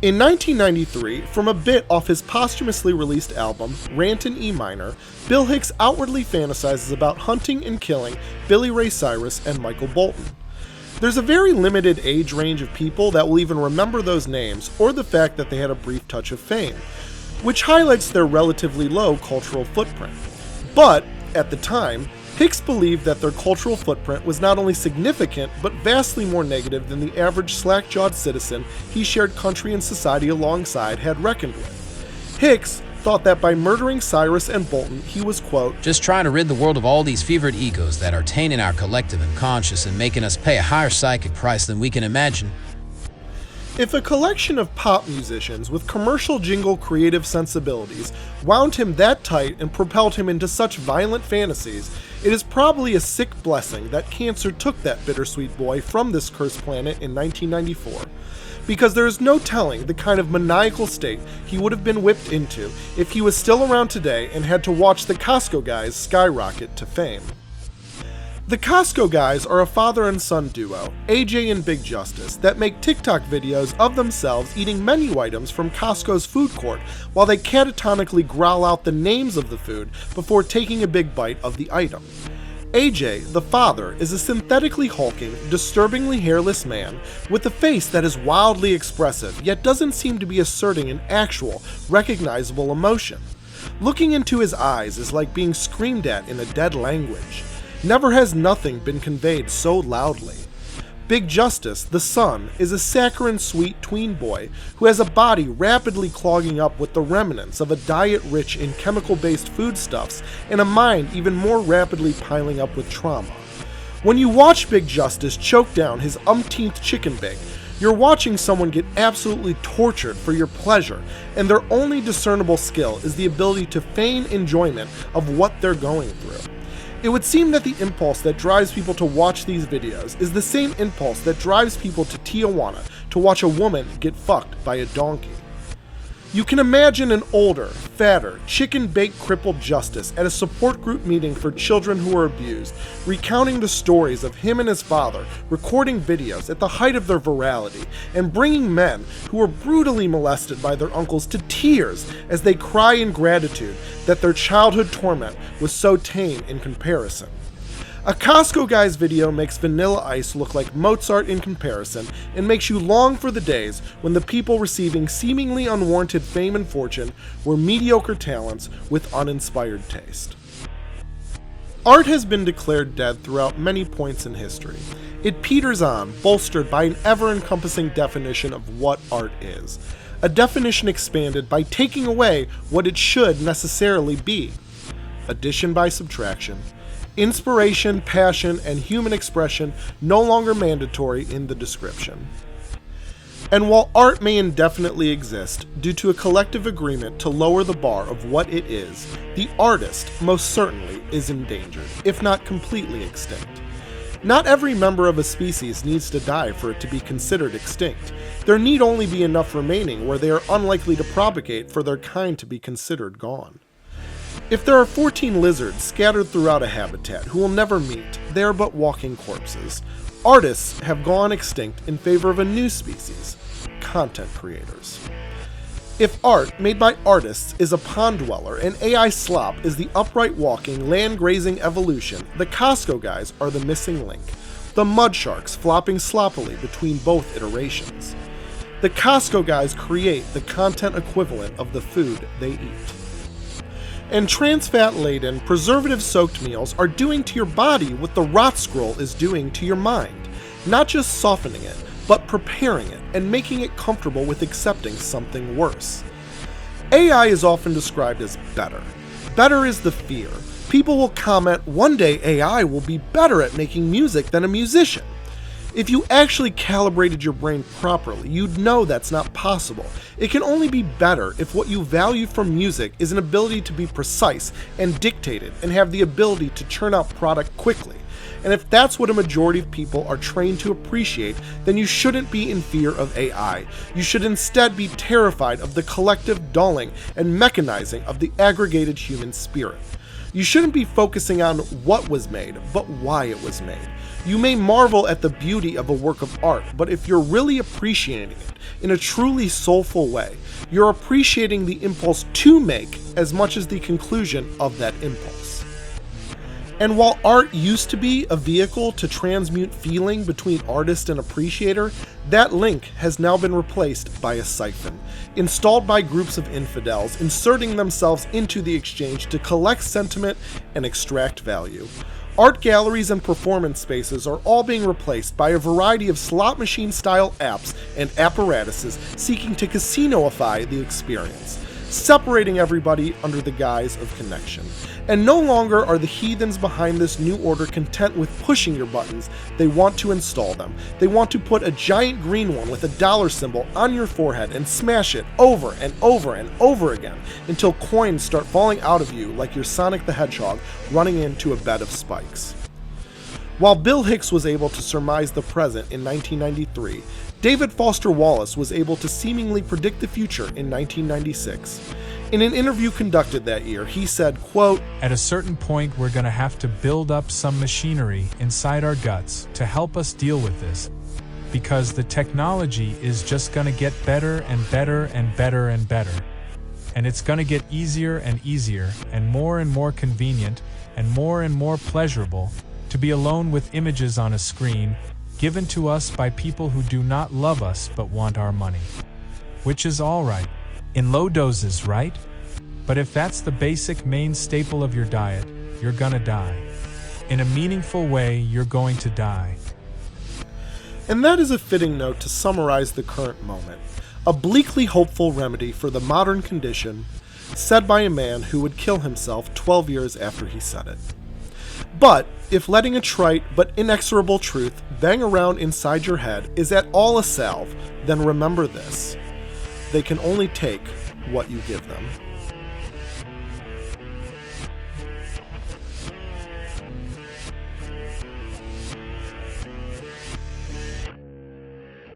In 1993, from a bit off his posthumously released album, Rant in E Minor, Bill Hicks outwardly fantasizes about hunting and killing Billy Ray Cyrus and Michael Bolton. There's a very limited age range of people that will even remember those names or the fact that they had a brief touch of fame, which highlights their relatively low cultural footprint. But, at the time, Hicks believed that their cultural footprint was not only significant, but vastly more negative than the average slack-jawed citizen he shared country and society alongside had reckoned with. Hicks thought that by murdering Cyrus and Bolton, he was, quote, just trying to rid the world of all these fevered egos that are tainting our collective unconscious and making us pay a higher psychic price than we can imagine. If a collection of pop musicians with commercial jingle creative sensibilities wound him that tight and propelled him into such violent fantasies, it is probably a sick blessing that cancer took that bittersweet boy from this cursed planet in 1994. Because there is no telling the kind of maniacal state he would have been whipped into if he was still around today and had to watch the Costco Guys skyrocket to fame. The Costco Guys are a father and son duo, AJ and Big Justice, that make TikTok videos of themselves eating menu items from Costco's food court while they catatonically growl out the names of the food before taking a big bite of the item. AJ, the father, is a synthetically hulking, disturbingly hairless man with a face that is wildly expressive yet doesn't seem to be asserting an actual, recognizable emotion. Looking into his eyes is like being screamed at in a dead language. Never has nothing been conveyed so loudly. Big Justice, the son, is a saccharine sweet tween boy who has a body rapidly clogging up with the remnants of a diet rich in chemical-based foodstuffs and a mind even more rapidly piling up with trauma. When you watch Big Justice choke down his umpteenth chicken bake, you're watching someone get absolutely tortured for your pleasure, and their only discernible skill is the ability to feign enjoyment of what they're going through. It would seem that the impulse that drives people to watch these videos is the same impulse that drives people to Tijuana to watch a woman get fucked by a donkey. You can imagine an older, fatter, chicken-baked crippled Justice at a support group meeting for children who are abused, recounting the stories of him and his father, recording videos at the height of their virality, and bringing men who were brutally molested by their uncles to tears as they cry in gratitude that their childhood torment was so tame in comparison. A Costco Guys video makes Vanilla Ice look like Mozart in comparison and makes you long for the days when the people receiving seemingly unwarranted fame and fortune were mediocre talents with uninspired taste. Art has been declared dead throughout many points in history. It peters on, bolstered by an ever-encompassing definition of what art is. A definition expanded by taking away what it should necessarily be. Addition by subtraction. Inspiration, passion, and human expression no longer mandatory in the description. And while art may indefinitely exist due to a collective agreement to lower the bar of what it is, the artist most certainly is endangered, if not completely extinct. Not every member of a species needs to die for it to be considered extinct. There need only be enough remaining where they are unlikely to propagate for their kind to be considered gone. If there are 14 lizards scattered throughout a habitat who will never meet, they are but walking corpses. Artists have gone extinct in favor of a new species, content creators. If art made by artists is a pond dweller and AI slop is the upright walking, land grazing evolution, the Costco Guys are the missing link, the mud sharks flopping sloppily between both iterations. The Costco Guys create the content equivalent of the food they eat. And trans fat-laden, preservative-soaked meals are doing to your body what the rot scroll is doing to your mind. Not just softening it, but preparing it and making it comfortable with accepting something worse. AI is often described as better. Better is the fear. People will comment, one day AI will be better at making music than a musician. If you actually calibrated your brain properly, you'd know that's not possible. It can only be better if what you value from music is an ability to be precise and dictated and have the ability to churn out product quickly. And if that's what a majority of people are trained to appreciate, then you shouldn't be in fear of AI. You should instead be terrified of the collective dulling and mechanizing of the aggregated human spirit. You shouldn't be focusing on what was made, but why it was made. You may marvel at the beauty of a work of art, but if you're really appreciating it in a truly soulful way, you're appreciating the impulse to make as much as the conclusion of that impulse. And while art used to be a vehicle to transmute feeling between artist and appreciator, that link has now been replaced by a siphon, installed by groups of infidels, inserting themselves into the exchange to collect sentiment and extract value. Art galleries and performance spaces are all being replaced by a variety of slot machine-style apps and apparatuses seeking to casinoify the experience, separating everybody under the guise of connection. And no longer are the heathens behind this new order content with pushing your buttons, they want to install them. They want to put a giant green one with a dollar symbol on your forehead and smash it over and over and over again until coins start falling out of you like you're Sonic the Hedgehog running into a bed of spikes. While Bill Hicks was able to surmise the present in 1993, David Foster Wallace was able to seemingly predict the future in 1996. In an interview conducted that year, he said, quote, "At a certain point, we're going to have to build up some machinery inside our guts to help us deal with this, because the technology is just going to get better and better and better and better. And it's going to get easier and easier and more convenient and more pleasurable to be alone with images on a screen given to us by people who do not love us but want our money. Which is all right. In low doses, right? But if that's the basic main staple of your diet, you're gonna die. In a meaningful way, you're going to die." And that is a fitting note to summarize the current moment. A bleakly hopeful remedy for the modern condition, said by a man who would kill himself 12 years after he said it. But if letting a trite but inexorable truth bang around inside your head is at all a salve, then remember this: they can only take what you give them.